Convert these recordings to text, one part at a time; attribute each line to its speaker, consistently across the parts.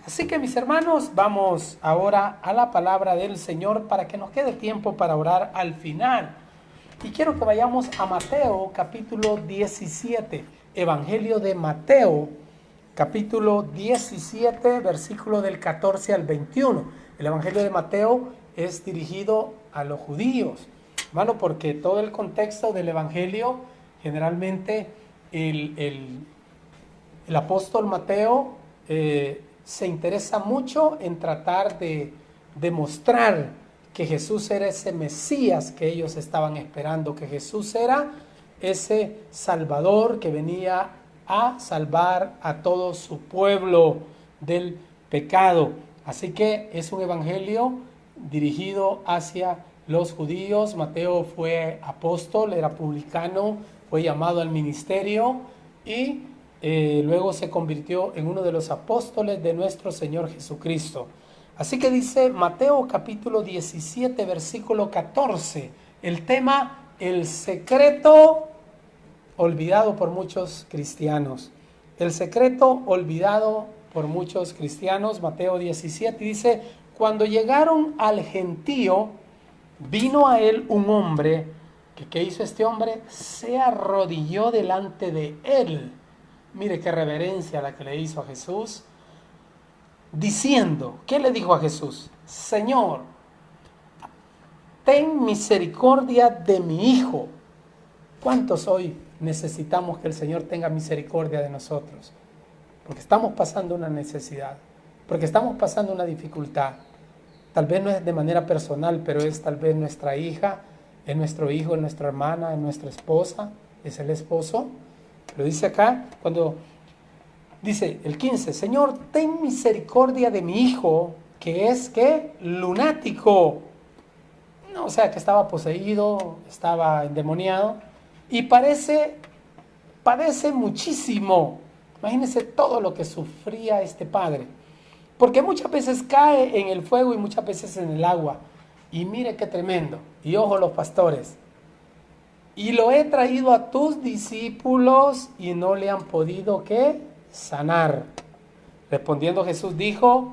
Speaker 1: Así que mis hermanos, vamos ahora a la palabra del Señor para que nos quede tiempo para orar al final. Y quiero que vayamos a Mateo capítulo 17, Evangelio de Mateo capítulo 17, versículo del 14 al 21. El Evangelio de Mateo es dirigido a los judíos, hermano, porque todo el contexto del Evangelio, generalmente el apóstol Mateo se interesa mucho en tratar de demostrar que Jesús era ese Mesías que ellos estaban esperando, que Jesús era ese Salvador que venía a salvar a todo su pueblo del pecado. Así que es un evangelio dirigido hacia los judíos. Mateo fue apóstol, era publicano, fue llamado al ministerio y luego se convirtió en uno de los apóstoles de nuestro Señor Jesucristo. Así que dice Mateo capítulo 17, versículo 14, el tema, el secreto olvidado por muchos cristianos. El secreto olvidado por muchos cristianos. Mateo 17 dice, cuando llegaron al gentío, vino a él un hombre, que ¿qué hizo este hombre? Se arrodilló delante de él. Mire qué reverencia la que le hizo a Jesús, diciendo, ¿qué le dijo a Jesús? Señor, ten misericordia de mi hijo. ¿Cuántos hoy necesitamos que el Señor tenga misericordia de nosotros? Porque estamos pasando una necesidad, porque estamos pasando una dificultad. Tal vez no es de manera personal, pero es tal vez nuestra hija, es nuestro hijo, es nuestra hermana, es nuestra esposa, es el esposo. Pero dice acá, cuando dice el 15, Señor, ten misericordia de mi hijo, que es, ¿qué? Lunático. No, o sea, que estaba poseído, estaba endemoniado, y padece muchísimo. Imagínense todo lo que sufría este padre, porque muchas veces cae en el fuego y muchas veces en el agua. Y mire qué tremendo. Y ojo los pastores. Y lo he traído a tus discípulos y no le han podido, ¿qué? Sanar. Respondiendo Jesús dijo,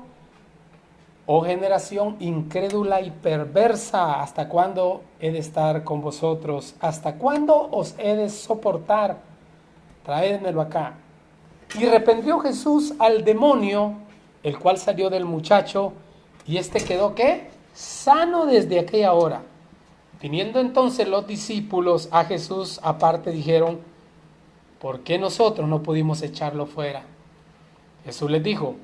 Speaker 1: oh generación incrédula y perversa, ¿hasta cuándo he de estar con vosotros? ¿Hasta cuándo os he de soportar? Traédmelo acá. Y reprendió Jesús al demonio, el cual salió del muchacho, y este quedó, ¿qué? Sano desde aquella hora. Viniendo entonces los discípulos a Jesús aparte, dijeron, ¿por qué nosotros no pudimos echarlo fuera? Jesús les dijo,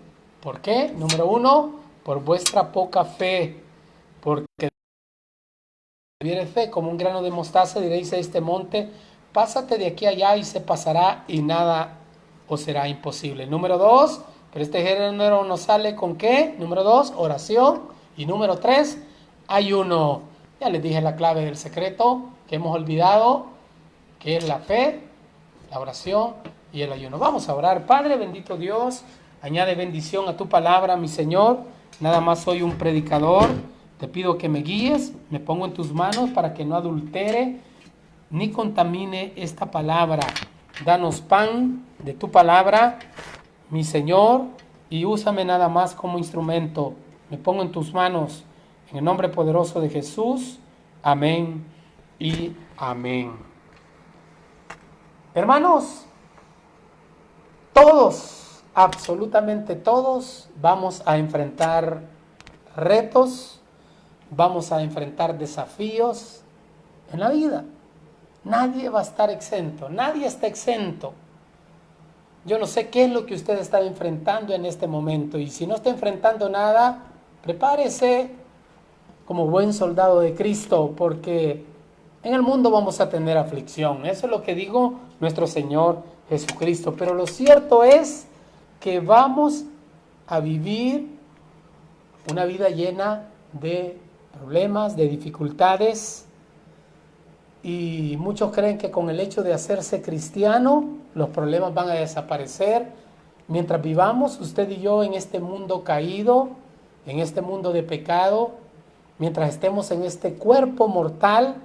Speaker 1: ¿por qué? Número 1, por vuestra poca fe, porque si tuviereis fe como un grano de mostaza, diréis a este monte, pásate de aquí allá y se pasará y nada os será imposible. Número 2, pero este género nos sale con ¿qué? Número 2, oración. Y número 3, ayuno. Ya les dije la clave del secreto que hemos olvidado, que es la fe, la oración y el ayuno. Vamos a orar. Padre bendito Dios, añade bendición a tu palabra, mi Señor. Nada más soy un predicador. Te pido que me guíes, me pongo en tus manos para que no adultere ni contamine esta palabra. Danos pan de tu palabra, mi Señor, y úsame nada más como instrumento. Me pongo en tus manos, en el nombre poderoso de Jesús. Amén y amén. Hermanos, todos, absolutamente todos, vamos a enfrentar retos, vamos a enfrentar desafíos en la vida. Nadie va a estar exento, nadie está exento. Yo no sé qué es lo que usted está enfrentando en este momento, y si no está enfrentando nada, prepárese como buen soldado de Cristo, porque en el mundo vamos a tener aflicción. Eso es lo que dijo nuestro Señor Jesucristo. Pero lo cierto es que vamos a vivir una vida llena de problemas, de dificultades. Y muchos creen que con el hecho de hacerse cristiano, los problemas van a desaparecer. Mientras vivamos usted y yo en este mundo caído, en este mundo de pecado, mientras estemos en este cuerpo mortal,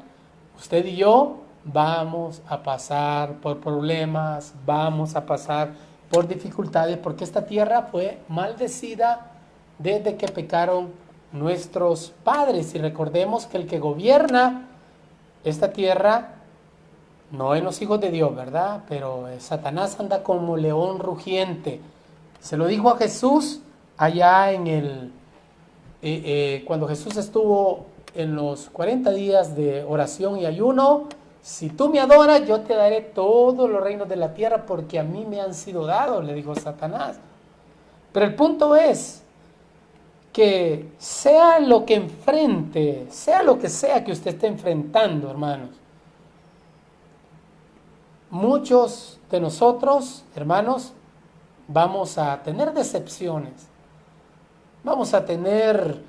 Speaker 1: usted y yo vamos a pasar por problemas, vamos a pasar por dificultades, porque esta tierra fue maldecida desde que pecaron nuestros padres. Y recordemos que el que gobierna esta tierra no en los hijos de Dios, ¿verdad? Pero Satanás anda como león rugiente. Se lo dijo a Jesús allá en cuando Jesús estuvo en los 40 días de oración y ayuno. Si tú me adoras, yo te daré todos los reinos de la tierra porque a mí me han sido dados, le dijo Satanás. Pero el punto es que sea lo que enfrente, sea lo que sea que usted esté enfrentando, hermanos, muchos de nosotros, hermanos, vamos a tener decepciones, vamos a tener,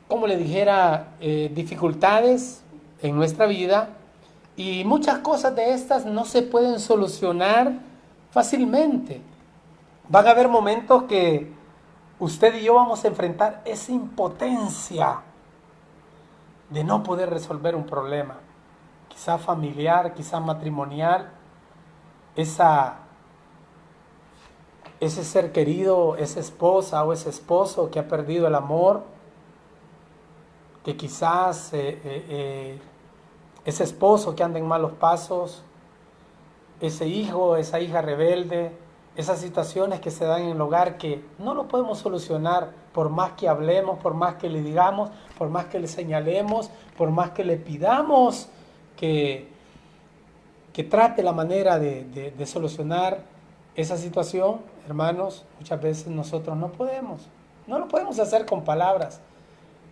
Speaker 1: como le dijera, dificultades en nuestra vida, y muchas cosas de estas no se pueden solucionar fácilmente. Van a haber momentos que usted y yo vamos a enfrentar esa impotencia de no poder resolver un problema, quizá familiar, quizá matrimonial, ese ser querido, esa esposa o ese esposo que ha perdido el amor, que quizás ese esposo que anda en malos pasos, ese hijo, esa hija rebelde, esas situaciones que se dan en el hogar que no lo podemos solucionar por más que hablemos, por más que le digamos, por más que le señalemos, por más que le pidamos que trate la manera de solucionar esa situación. Hermanos, muchas veces nosotros no lo podemos hacer con palabras,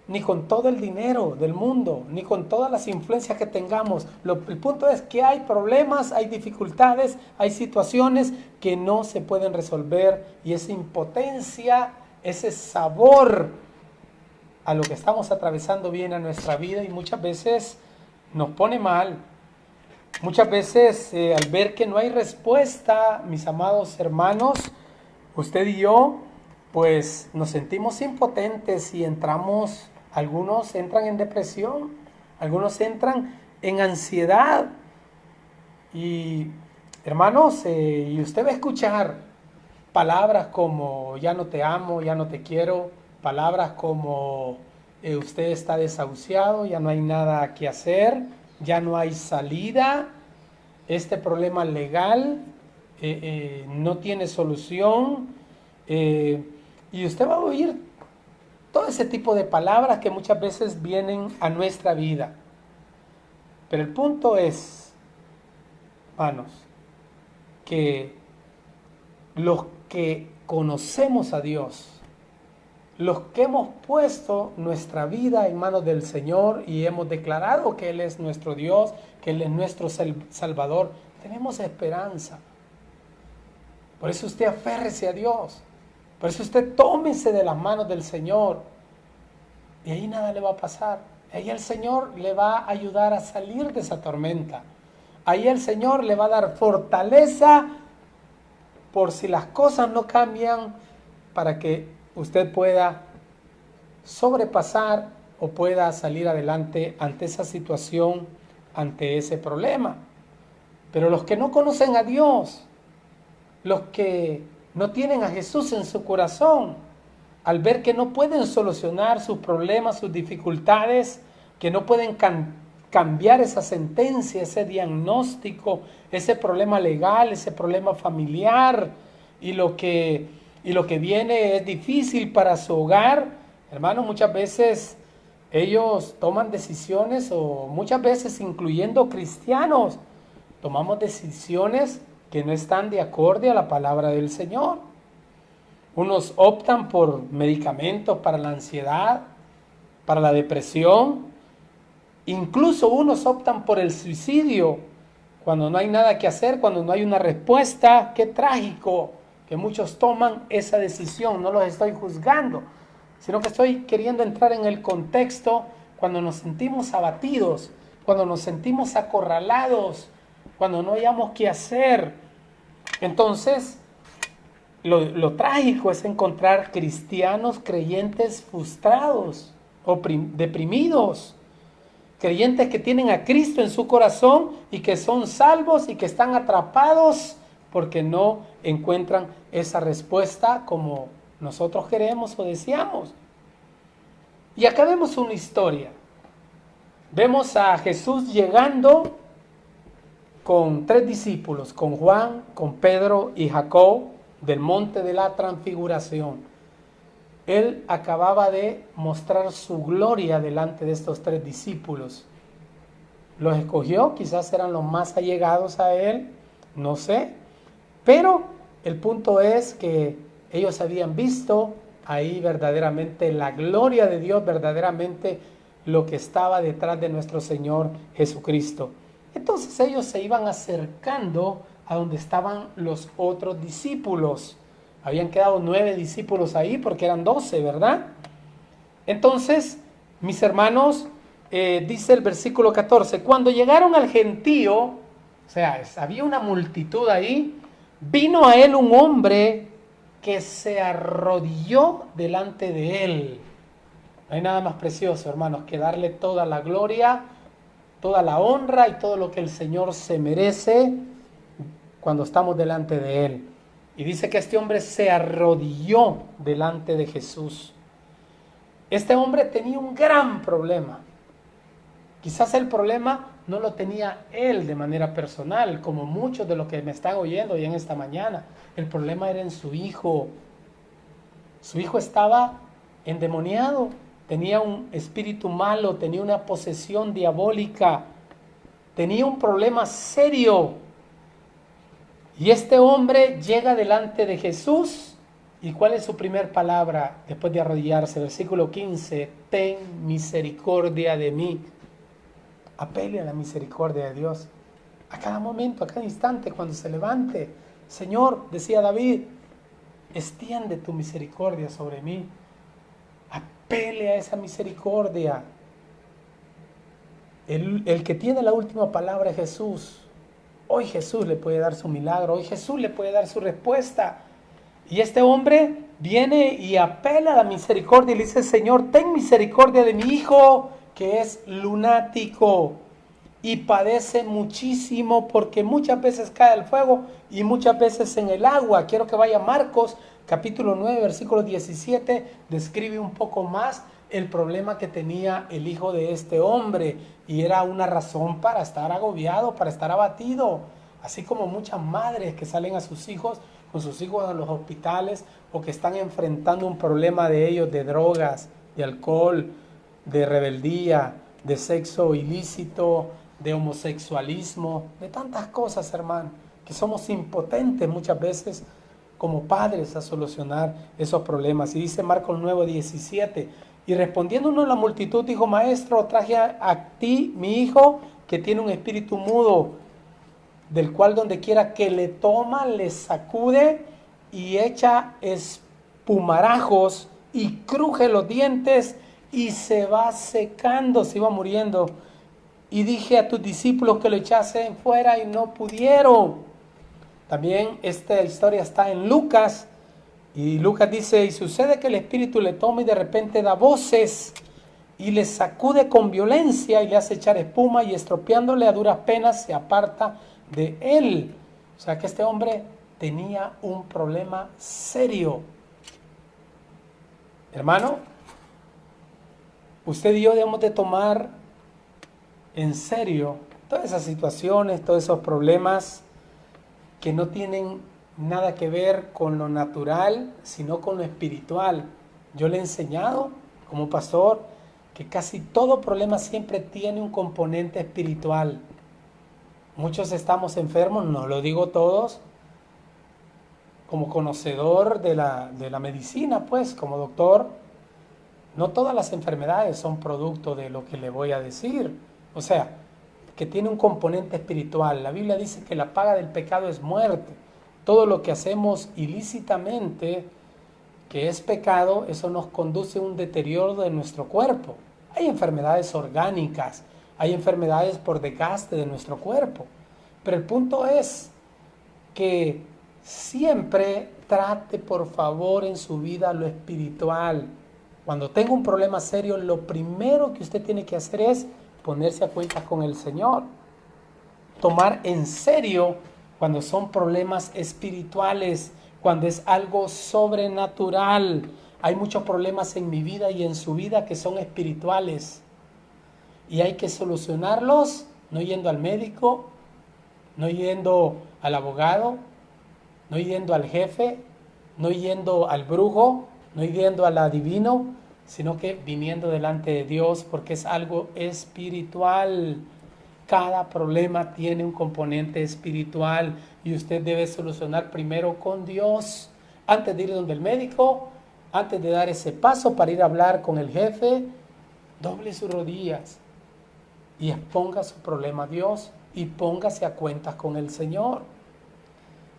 Speaker 1: ni con todo el dinero del mundo, ni con todas las influencias que tengamos. El punto es que hay problemas, hay dificultades, hay situaciones que no se pueden resolver, y esa impotencia, ese sabor a lo que estamos atravesando viene a nuestra vida y muchas veces nos pone mal. Muchas veces al ver que no hay respuesta, mis amados hermanos, usted y yo, pues nos sentimos impotentes y algunos entran en depresión, algunos entran en ansiedad. Y hermanos, y usted va a escuchar palabras como ya no te amo, ya no te quiero, palabras como usted está desahuciado, ya no hay nada que hacer, ya no hay salida, este problema legal no tiene solución, y usted va a oír todo ese tipo de palabras que muchas veces vienen a nuestra vida. Pero el punto es, hermanos, que los que conocemos a Dios, los que hemos puesto nuestra vida en manos del Señor y hemos declarado que Él es nuestro Dios, que Él es nuestro Salvador, tenemos esperanza. Por eso usted aférrese a Dios. Por eso usted tómese de las manos del Señor. Y ahí nada le va a pasar. Ahí el Señor le va a ayudar a salir de esa tormenta. Ahí el Señor le va a dar fortaleza por si las cosas no cambian, para que usted pueda sobrepasar o pueda salir adelante ante esa situación, ante ese problema. Pero los que no conocen a Dios, los que no tienen a Jesús en su corazón, al ver que no pueden solucionar sus problemas, sus dificultades, que no pueden cambiar esa sentencia, ese diagnóstico, ese problema legal, ese problema familiar, y lo que viene es difícil para su hogar, hermanos, muchas veces ellos toman decisiones, o muchas veces incluyendo cristianos, tomamos decisiones que no están de acorde a la palabra del Señor. Unos optan por medicamentos para la ansiedad, para la depresión, incluso unos optan por el suicidio cuando no hay nada que hacer, cuando no hay una respuesta. Qué trágico que muchos toman esa decisión. No los estoy juzgando, sino que estoy queriendo entrar en el contexto cuando nos sentimos abatidos, cuando nos sentimos acorralados, cuando no hayamos qué hacer. Entonces, lo trágico es encontrar cristianos creyentes frustrados o deprimidos, creyentes que tienen a Cristo en su corazón y que son salvos y que están atrapados porque no encuentran esa respuesta como nosotros queremos o deseamos. Y acá vemos una historia. Vemos a Jesús llegando con 3 discípulos, con Juan, con Pedro y Jacob, del monte de la transfiguración. Él acababa de mostrar su gloria delante de estos 3 discípulos. Los escogió, quizás eran los más allegados a él, no sé. Pero el punto es que ellos habían visto ahí verdaderamente la gloria de Dios, verdaderamente lo que estaba detrás de nuestro Señor Jesucristo. Entonces ellos se iban acercando a donde estaban los otros discípulos. Habían quedado 9 discípulos ahí porque eran 12, ¿verdad? Entonces, mis hermanos, dice el versículo 14, cuando llegaron al gentío, o sea, había una multitud ahí, vino a él un hombre que se arrodilló delante de él. No hay nada más precioso, hermanos, que darle toda la gloria, toda la honra y todo lo que el Señor se merece cuando estamos delante de él. Y dice que este hombre se arrodilló delante de Jesús. Este hombre tenía un gran problema. Quizás el problema no lo tenía él de manera personal, como muchos de los que me están oyendo hoy en esta mañana. El problema era en su hijo. Su hijo estaba endemoniado, tenía un espíritu malo, tenía una posesión diabólica, tenía un problema serio. Y este hombre llega delante de Jesús. ¿Y cuál es su primer palabra después de arrodillarse? Versículo 15, ten misericordia de mí. Apele a la misericordia de Dios. A cada momento, a cada instante, cuando se levante. Señor, decía David, extiende tu misericordia sobre mí. Apele a esa misericordia. El que tiene la última palabra es Jesús. Hoy Jesús le puede dar su milagro. Hoy Jesús le puede dar su respuesta. Y este hombre viene y apela a la misericordia y le dice, Señor, ten misericordia de mi hijo, que es lunático y padece muchísimo porque muchas veces cae al fuego y muchas veces en el agua. Quiero que vaya Marcos, capítulo 9, versículo 17, describe un poco más el problema que tenía el hijo de este hombre y era una razón para estar agobiado, para estar abatido, así como muchas madres que salen a sus hijos, con sus hijos a los hospitales o que están enfrentando un problema de ellos, de drogas, de alcohol, de rebeldía, de sexo ilícito, de homosexualismo, de tantas cosas, hermano, que somos impotentes muchas veces como padres a solucionar esos problemas. Y dice Marcos 9:17, y respondiendo uno a la multitud dijo, maestro, traje a ti mi hijo que tiene un espíritu mudo, del cual donde quiera que le toma, le sacude y echa espumarajos y cruje los dientes y se va secando, se iba muriendo. Y dije a tus discípulos que lo echasen fuera y no pudieron. También esta historia está en Lucas. Y Lucas dice, y sucede que el espíritu le toma y de repente da voces y le sacude con violencia y le hace echar espuma y estropeándole a duras penas se aparta de él. O sea que este hombre tenía un problema serio. Hermano, usted y yo debemos de tomar en serio todas esas situaciones, todos esos problemas que no tienen nada que ver con lo natural, sino con lo espiritual. Yo le he enseñado como pastor que casi todo problema siempre tiene un componente espiritual. Muchos estamos enfermos, no lo digo todos, como conocedor de la medicina, pues, como doctor, no todas las enfermedades son producto de lo que le voy a decir. O sea, que tiene un componente espiritual. La Biblia dice que la paga del pecado es muerte. Todo lo que hacemos ilícitamente, que es pecado, eso nos conduce a un deterioro de nuestro cuerpo. Hay enfermedades orgánicas, hay enfermedades por desgaste de nuestro cuerpo. Pero el punto es que siempre trate, por favor, en su vida lo espiritual. Cuando tenga un problema serio, lo primero que usted tiene que hacer es ponerse a cuentas con el Señor. Tomar en serio cuando son problemas espirituales, cuando es algo sobrenatural. Hay muchos problemas en mi vida y en su vida que son espirituales. Y hay que solucionarlos no yendo al médico, no yendo al abogado, no yendo al jefe, no yendo al brujo, no yendo al adivino, sino que viniendo delante de Dios, porque es algo espiritual. Cada problema tiene un componente espiritual y usted debe solucionar primero con Dios. Antes de ir donde el médico, antes de dar ese paso para ir a hablar con el jefe, doble sus rodillas y exponga su problema a Dios y póngase a cuentas con el Señor.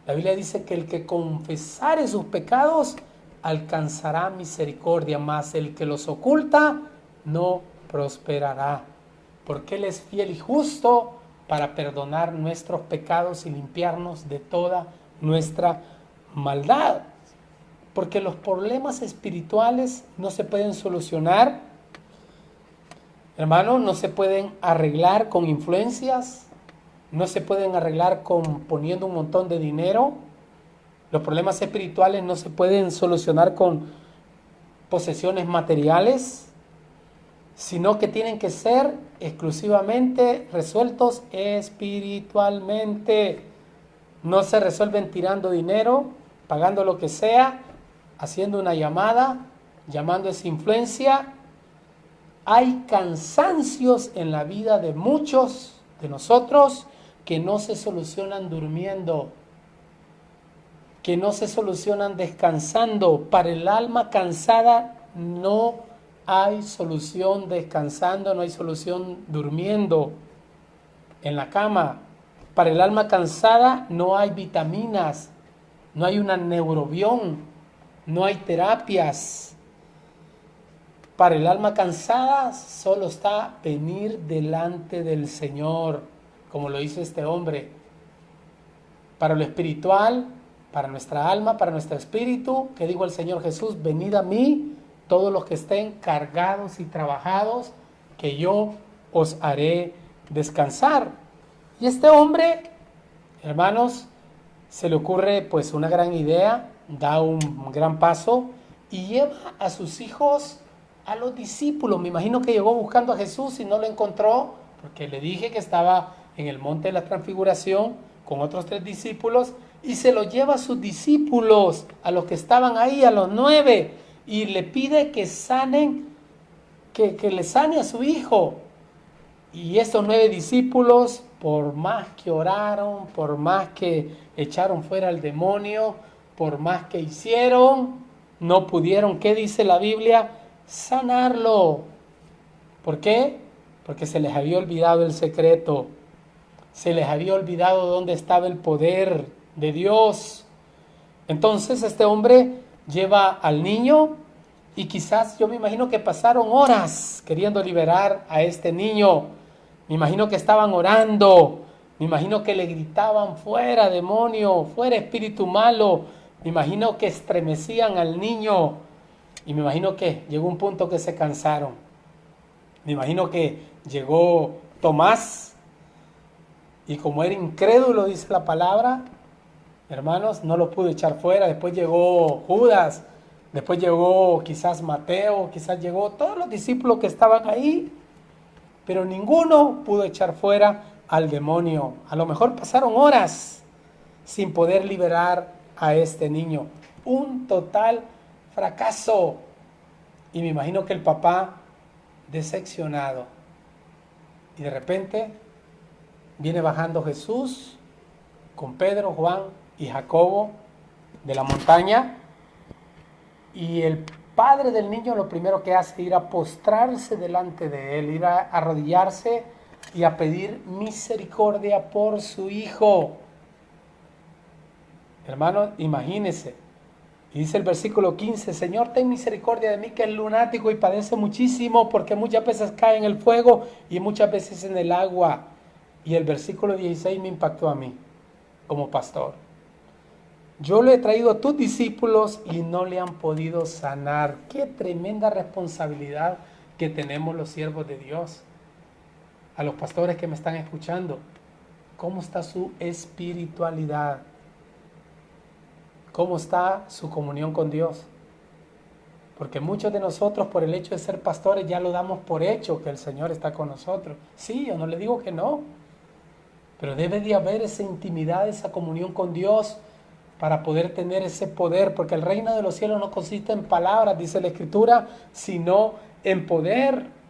Speaker 1: La Biblia dice que el que confesare sus pecados alcanzará misericordia, mas el que los oculta no prosperará. Porque Él es fiel y justo para perdonar nuestros pecados y limpiarnos de toda nuestra maldad. Porque los problemas espirituales no se pueden solucionar, hermano, no se pueden arreglar con influencias, no se pueden arreglar poniendo un montón de dinero. Los problemas espirituales no se pueden solucionar con posesiones materiales, sino que tienen que ser exclusivamente resueltos espiritualmente. No se resuelven tirando dinero, pagando lo que sea, haciendo una llamada, llamando esa influencia. Hay cansancios en la vida de muchos de nosotros que no se solucionan durmiendo, que no se solucionan descansando. Para el alma cansada no hay solución descansando, no hay solución durmiendo en la cama. Para el alma cansada no hay vitaminas, no hay una neurobión, no hay terapias. Para el alma cansada solo está venir delante del Señor, como lo hizo este hombre. Para lo espiritual, para nuestra alma, para nuestro espíritu, que dijo el Señor Jesús: venid a mí todos los que estén cargados y trabajados, que yo os haré descansar. Y este hombre, hermanos, se le ocurre pues una gran idea, da un gran paso y lleva a sus hijos, a los discípulos. Me imagino que llegó buscando a Jesús y no lo encontró, porque le dije que estaba en el monte de la transfiguración con otros 3 discípulos, y se lo lleva a sus discípulos, a los que estaban ahí, a los 9, y le pide que sanen, que le sane a su hijo. Y estos 9 discípulos, por más que oraron, por más que echaron fuera al demonio, por más que hicieron, no pudieron, ¿qué dice la Biblia? Sanarlo. ¿Por qué? Porque se les había olvidado el secreto, se les había olvidado dónde estaba el poder de Dios. Entonces este hombre lleva al niño y quizás yo me imagino que pasaron horas queriendo liberar a este niño. Me imagino que estaban orando, me imagino que le gritaban: fuera demonio, fuera espíritu malo. Me imagino que estremecían al niño y me imagino que llegó un punto que se cansaron. Me imagino que llegó Tomás y como era incrédulo, dice la palabra, hermanos, no lo pudo echar fuera. Después llegó Judas, después llegó quizás Mateo, quizás llegó todos los discípulos que estaban ahí, pero ninguno pudo echar fuera al demonio. A lo mejor pasaron horas sin poder liberar a este niño. Un total fracaso. Y me imagino que el papá decepcionado. Y de repente viene bajando Jesús con Pedro, Juan y Jacobo de la montaña, y el padre del niño lo primero que hace es ir a postrarse delante de él, ir a arrodillarse y a pedir misericordia por su hijo. Hermano, imagínese. Y dice el versículo 15: Señor, ten misericordia de mí, que es lunático y padece muchísimo, porque muchas veces cae en el fuego y muchas veces en el agua. Y el versículo 16 me impactó a mí como pastor. Yo lo he traído a tus discípulos y no le han podido sanar. Qué tremenda responsabilidad que tenemos los siervos de Dios. A los pastores que me están escuchando, ¿Cómo está su espiritualidad? ¿Cómo está su comunión con Dios? Porque muchos de nosotros, por el hecho de ser pastores, ya lo damos por hecho que el Señor está con nosotros. Sí, yo no le digo que no, pero debe de haber esa intimidad, esa comunión con Dios para poder tener ese poder, porque el reino de los cielos no consiste en palabras, dice la Escritura, sino en poder.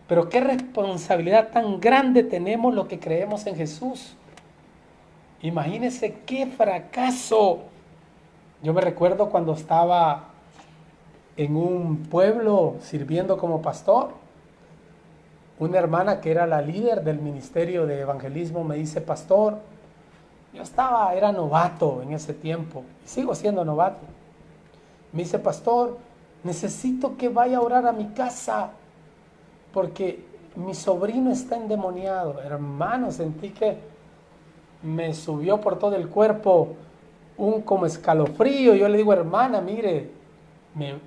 Speaker 1: Pero qué responsabilidad tan grande tenemos los que creemos en Jesús. Imagínense qué fracaso. Yo me recuerdo cuando estaba en un pueblo sirviendo como pastor, una hermana que era la líder del ministerio de evangelismo me dice: pastor, era novato en ese tiempo, y sigo siendo novato. Me dice: pastor, necesito que vaya a orar a mi casa, porque mi sobrino está endemoniado. Hermano, sentí que me subió por todo el cuerpo un como escalofrío. Yo le digo: hermana, mire,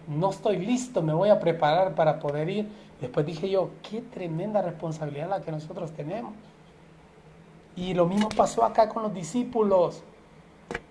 Speaker 1: no estoy listo, me voy a preparar para poder ir. Después dije yo: qué tremenda responsabilidad la que nosotros tenemos. Y lo mismo pasó acá con los discípulos.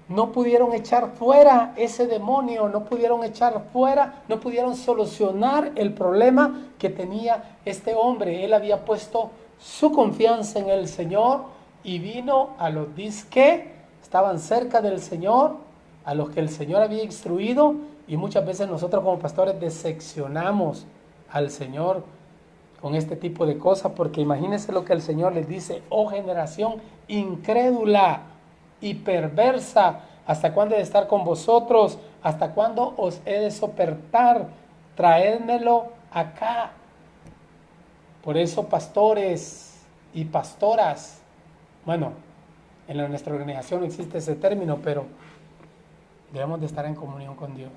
Speaker 1: No pudieron echar fuera ese demonio, no pudieron solucionar el problema que tenía este hombre. Él había puesto su confianza en el Señor y vino a los que estaban cerca del Señor, a los que el Señor había instruido, y muchas veces nosotros como pastores decepcionamos al Señor con este tipo de cosas, porque imagínense lo que el Señor les dice: oh generación incrédula y perversa, ¿hasta cuándo he de estar con vosotros? ¿Hasta cuándo os he de soportar? Traédmelo acá. Por eso, pastores y pastoras, bueno, en nuestra organización no existe ese término, pero debemos de estar en comunión con Dios.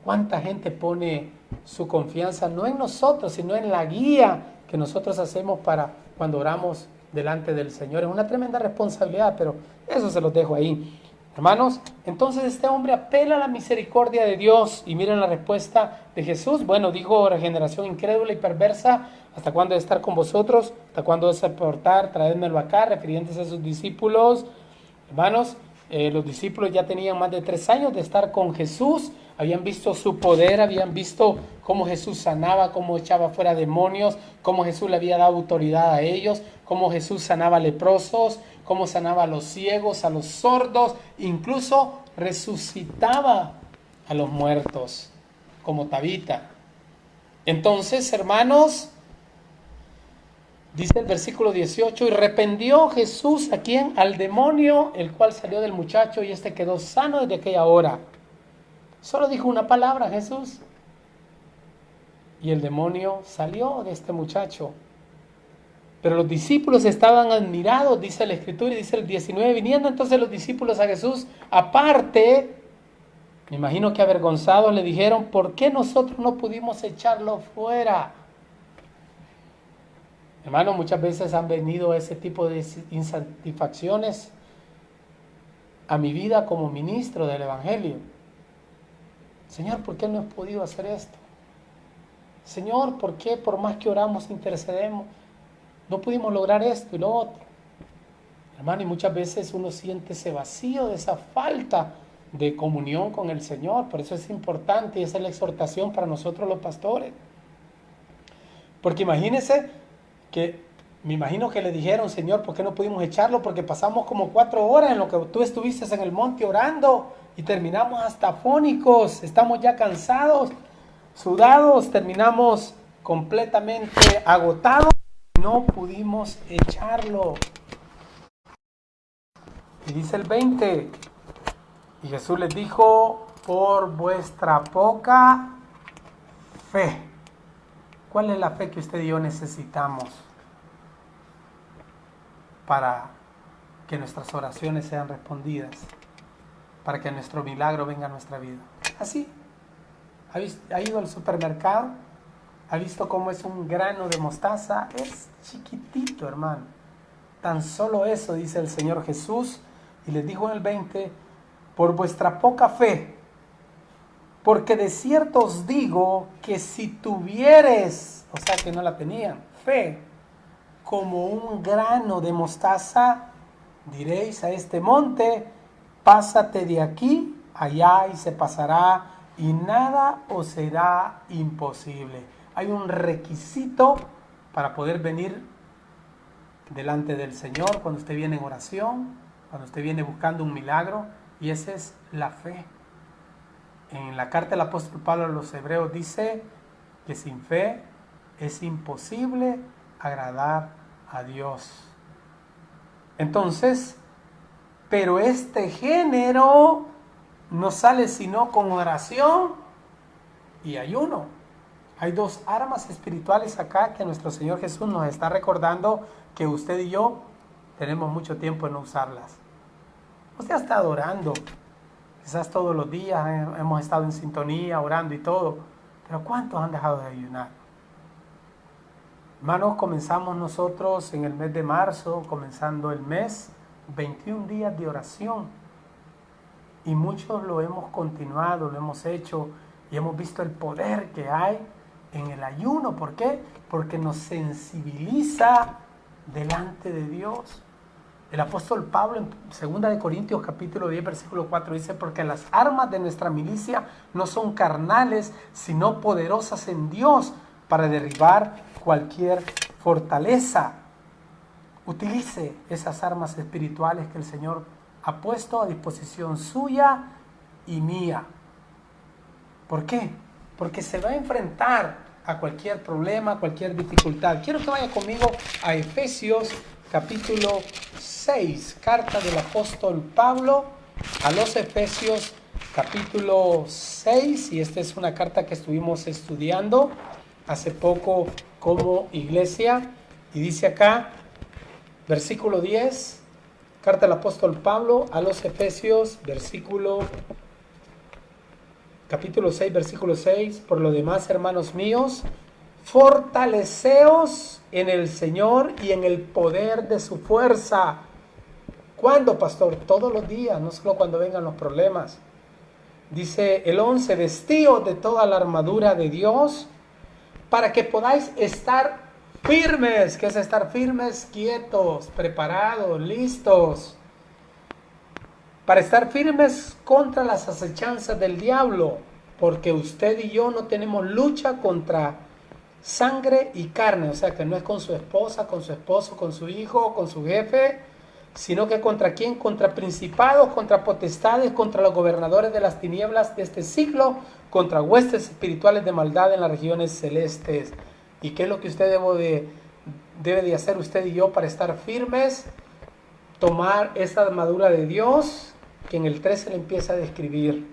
Speaker 1: ¿Cuánta gente pone su confianza no en nosotros, sino en la guía que nosotros hacemos para cuando oramos delante del Señor? Es una tremenda responsabilidad, pero eso se los dejo ahí. Hermanos, entonces este hombre apela a la misericordia de Dios, y miren la respuesta de Jesús. Bueno, dijo: generación incrédula y perversa, ¿hasta cuándo he de estar con vosotros? ¿Hasta cuándo he de soportar? Traédmelo acá, refiriéndose a sus discípulos. Hermanos, los discípulos ya tenían más de 3 años de estar con Jesús, habían visto su poder, habían visto cómo Jesús sanaba, cómo echaba fuera demonios, cómo Jesús le había dado autoridad a ellos, cómo Jesús sanaba leprosos, cómo sanaba a los ciegos, a los sordos, incluso resucitaba a los muertos, como Tabita. Entonces, hermanos, dice el versículo 18: y reprendió Jesús ¿a quién? Al demonio, el cual salió del muchacho, y este quedó sano desde aquella hora. Solo dijo una palabra Jesús, y el demonio salió de este muchacho. Pero los discípulos estaban admirados, dice la Escritura, y dice el 19: viniendo entonces los discípulos a Jesús aparte, me imagino que avergonzados, le dijeron: ¿por qué nosotros no pudimos echarlo fuera? Hermanos, muchas veces han venido ese tipo de insatisfacciones a mi vida como ministro del Evangelio. Señor, ¿por qué no he podido hacer esto? Señor, ¿por qué por más que oramos, intercedemos, no pudimos lograr esto y lo otro? Hermano, y muchas veces uno siente ese vacío, de esa falta de comunión con el Señor. Por eso es importante, y esa es la exhortación para nosotros los pastores. Porque imagínense que, me imagino que le dijeron: Señor, ¿por qué no pudimos echarlo? Porque pasamos como 4 horas en lo que tú estuviste en el monte orando y terminamos hasta afónicos, estamos ya cansados, sudados, terminamos completamente agotados, no pudimos echarlo. Y dice el 20: y Jesús les dijo: por vuestra poca fe. ¿Cuál es la fe que usted y yo necesitamos para que nuestras oraciones sean respondidas, para que nuestro milagro venga a nuestra vida? Así. ¿Ha ido al supermercado? ¿Ha visto cómo es un grano de mostaza? Es chiquitito, hermano. Tan solo eso, dice el Señor Jesús, y les dijo en el 20: por vuestra poca fe. Porque de cierto os digo que si tuvieres, o sea que no la tenían, fe, como un grano de mostaza, diréis a este monte, pásate de aquí allá y se pasará, y nada os será imposible. Hay un requisito para poder venir delante del Señor cuando usted viene en oración, cuando usted viene buscando un milagro, y esa es la fe. En la carta del apóstol Pablo a los Hebreos dice que sin fe es imposible agradar a Dios. Entonces, pero este género no sale sino con oración y ayuno. Hay dos armas espirituales acá que nuestro Señor Jesús nos está recordando que usted y yo tenemos mucho tiempo en no usarlas. Usted ha estado orando, quizás todos los días hemos estado en sintonía, orando y todo, pero ¿cuántos han dejado de ayunar? Hermanos, comenzamos nosotros en el mes de marzo, comenzando el mes, 21 días de oración. Y muchos lo hemos continuado, lo hemos hecho y hemos visto el poder que hay en el ayuno. ¿Por qué? Porque nos sensibiliza delante de Dios. El apóstol Pablo en 2 Corintios capítulo 10 versículo 4 dice: porque las armas de nuestra milicia no son carnales, sino poderosas en Dios para derribar cualquier fortaleza. Utilice esas armas espirituales que el Señor ha puesto a disposición suya y mía. ¿Por qué? Porque se va a enfrentar a cualquier problema, a cualquier dificultad. Quiero que vaya conmigo a Efesios capítulo 6, carta del apóstol Pablo a los Efesios capítulo 6, y esta es una carta que estuvimos estudiando hace poco como iglesia, y dice acá, versículo 10, carta del apóstol Pablo a los Efesios, capítulo 6, versículo 6, por lo demás, hermanos míos, fortaleceos en el Señor y en el poder de su fuerza. ¿Cuándo, pastor? Todos los días, no solo cuando vengan los problemas. Dice el 11, vestíos de toda la armadura de Dios para que podáis estar firmes. ¿Qué es estar firmes? Quietos, preparados, listos. Para estar firmes contra las acechanzas del diablo, porque usted y yo no tenemos lucha contra sangre y carne, o sea que no es con su esposa, con su esposo, con su hijo, con su jefe, sino que contra quién, contra principados, contra potestades, contra los gobernadores de las tinieblas de este siglo, contra huestes espirituales de maldad en las regiones celestes. ¿Y qué es lo que usted debe de hacer usted y yo para estar firmes? Tomar esta armadura de Dios, que en el 13 le empieza a describir.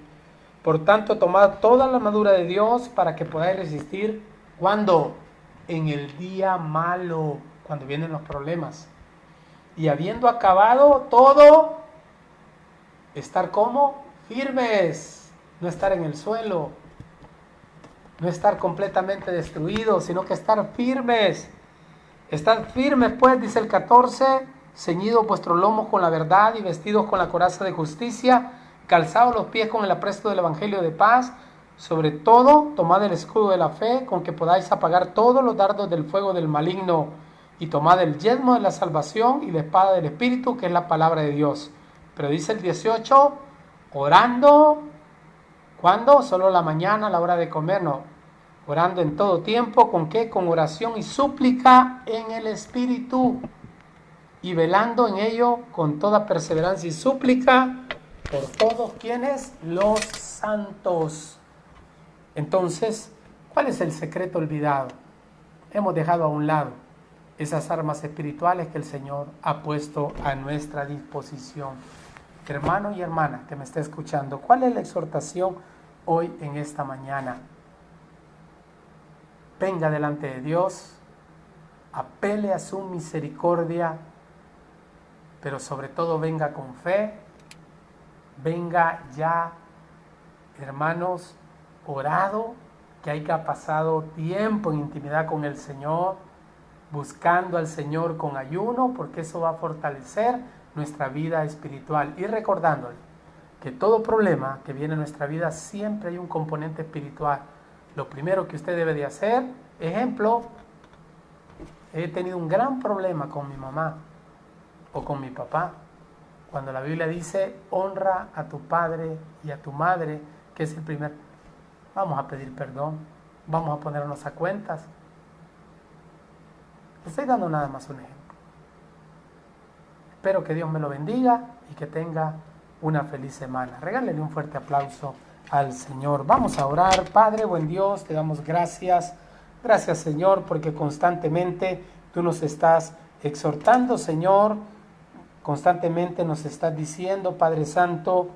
Speaker 1: Por tanto, tomad toda la armadura de Dios para que podáis resistir. ¿Cuándo? En el día malo, cuando vienen los problemas. Y habiendo acabado todo, estar como firmes, no estar en el suelo, no estar completamente destruidos, sino que estar firmes. Estar firmes, pues, dice el 14, ceñidos vuestros lomos con la verdad y vestidos con la coraza de justicia, calzados los pies con el apresto del evangelio de paz. Sobre todo, tomad el escudo de la fe, con que podáis apagar todos los dardos del fuego del maligno, y tomad el yelmo de la salvación y la espada del Espíritu, que es la palabra de Dios. Pero dice el 18, orando, ¿cuándo? Solo la mañana, a la hora de comer, no. Orando en todo tiempo, ¿con qué? Con oración y súplica en el Espíritu, y velando en ello con toda perseverancia y súplica por todos quienes, los santos. Entonces, ¿cuál es el secreto olvidado? Hemos dejado a un lado esas armas espirituales que el Señor ha puesto a nuestra disposición. Hermano y hermana que me está escuchando, ¿cuál es la exhortación hoy en esta mañana? Venga delante de Dios, apele a su misericordia, pero sobre todo venga con fe, venga ya, hermanos, orado, que haya pasado tiempo en intimidad con el Señor, buscando al Señor con ayuno, porque eso va a fortalecer nuestra vida espiritual. Y recordándole que todo problema que viene en nuestra vida siempre hay un componente espiritual. Lo primero que usted debe de hacer, ejemplo, he tenido un gran problema con mi mamá o con mi papá. Cuando la Biblia dice, honra a tu padre y a tu madre, que es el primer, vamos a pedir perdón, vamos a ponernos a cuentas. Estoy dando nada más un ejemplo. Espero que Dios me lo bendiga y que tenga una feliz semana. Regálenle un fuerte aplauso al Señor. Vamos a orar. Padre, buen Dios, te damos gracias. Gracias, Señor, porque constantemente tú nos estás exhortando, Señor. Constantemente nos estás diciendo, Padre Santo,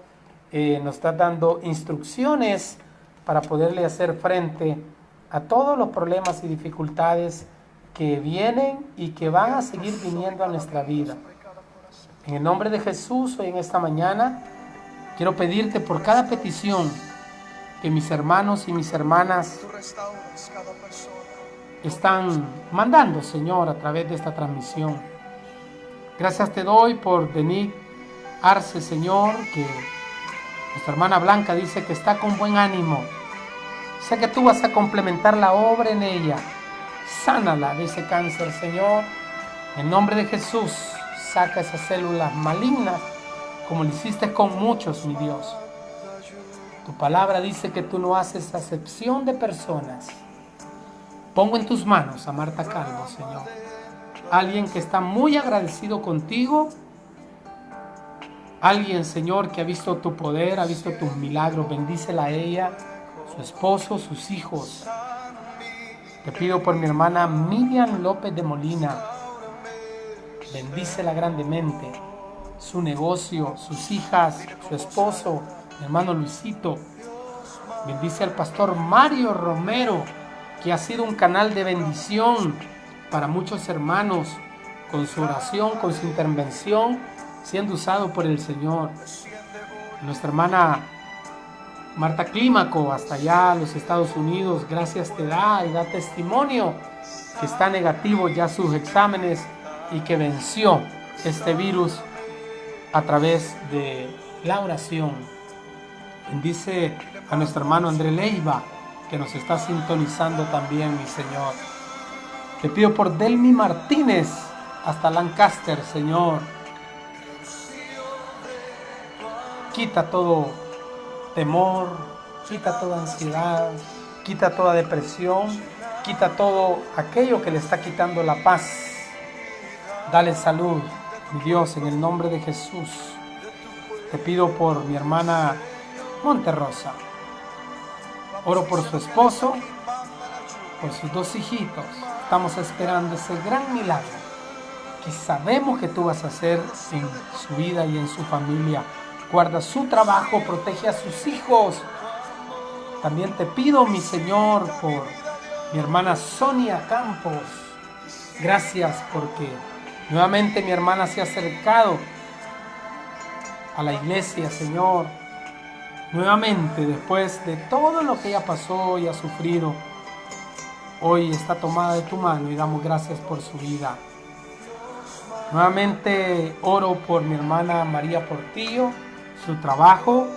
Speaker 1: nos estás dando instrucciones para poderle hacer frente a todos los problemas y dificultades que vienen y que van a seguir viniendo a nuestra vida. En el nombre de Jesús, hoy en esta mañana, quiero pedirte por cada petición que mis hermanos y mis hermanas están mandando, Señor, a través de esta transmisión. Gracias te doy por Denis Arce, Señor, que nuestra hermana Blanca dice que está con buen ánimo. Sé que tú vas a complementar la obra en ella. Sánala de ese cáncer, Señor. En nombre de Jesús, saca esas células malignas, como lo hiciste con muchos, mi Dios. Tu palabra dice que tú no haces acepción de personas. Pongo en tus manos a Marta Calvo, Señor. Alguien que está muy agradecido contigo. Alguien, Señor, que ha visto tu poder, ha visto tus milagros. Bendícela a ella, su esposo, sus hijos. Te pido por mi hermana Miriam López de Molina. Bendícela grandemente. Su negocio, sus hijas, su esposo, mi hermano Luisito. Bendice al pastor Mario Romero, que ha sido un canal de bendición para muchos hermanos, con su oración, con su intervención, siendo usado por el Señor. Nuestra hermana Marta Clímaco, hasta allá a los Estados Unidos, gracias te da y da testimonio que está negativo ya sus exámenes y que venció este virus a través de la oración. Bendice a nuestro hermano André Leiva, que nos está sintonizando también, mi Señor. Te pido por Delmi Martínez hasta Lancaster, Señor. Quita todo temor, quita toda ansiedad, quita toda depresión, quita todo aquello que le está quitando la paz. Dale salud, mi Dios, en el nombre de Jesús. Te pido por mi hermana Monterrosa. Oro por su esposo, por sus dos hijitos. Estamos esperando ese gran milagro que sabemos que tú vas a hacer en su vida y en su familia. Guarda su trabajo, protege a sus hijos. También te pido, mi Señor, por mi hermana Sonia Campos. Gracias porque nuevamente mi hermana se ha acercado a la iglesia, Señor. Nuevamente, después de todo lo que ella pasó y ha sufrido, hoy está tomada de tu mano y damos gracias por su vida. Nuevamente oro por mi hermana María Portillo, su trabajo,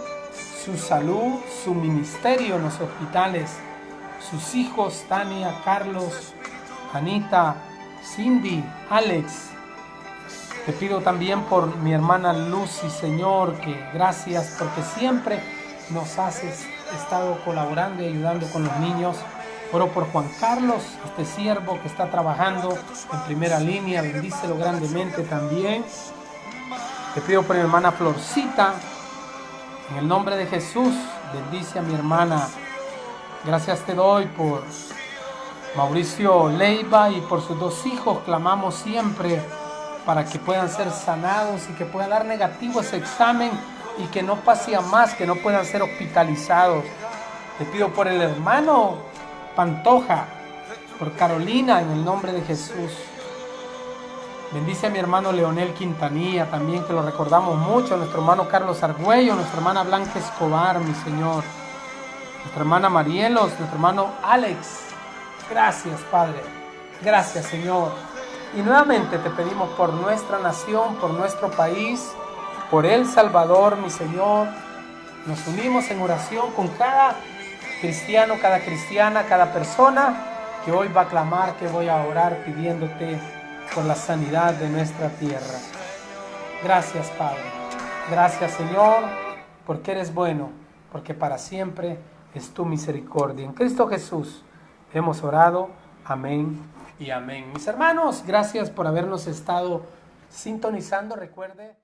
Speaker 1: su salud, su ministerio en los hospitales, sus hijos Tania, Carlos, Anita, Cindy, Alex. Te pido también por mi hermana Lucy, Señor, que gracias porque siempre nos has estado colaborando y ayudando con los niños. Oro por Juan Carlos, este siervo que está trabajando en primera línea, bendícelo grandemente también. Te pido por mi hermana Florcita, en el nombre de Jesús, bendice a mi hermana. Gracias te doy por Mauricio Leiva y por sus dos hijos. Clamamos siempre para que puedan ser sanados y que puedan dar negativo ese examen y que no pase a más, que no puedan ser hospitalizados. Te pido por el hermano Pantoja, por Carolina, en el nombre de Jesús. Bendice a mi hermano Leonel Quintanilla, también que lo recordamos mucho, a nuestro hermano Carlos Argüello, nuestra hermana Blanca Escobar, mi Señor, nuestra hermana Marielos, nuestro hermano Alex. Gracias, Padre. Gracias, Señor. Y nuevamente te pedimos por nuestra nación, por nuestro país, por El Salvador, mi Señor. Nos unimos en oración con cada cristiano, cada cristiana, cada persona que hoy va a clamar, que voy a orar pidiéndote por la sanidad de nuestra tierra. Gracias, Padre. Gracias, Señor, porque eres bueno, porque para siempre es tu misericordia. En Cristo Jesús hemos orado. Amén y amén. Mis hermanos, gracias por habernos estado sintonizando. Recuerde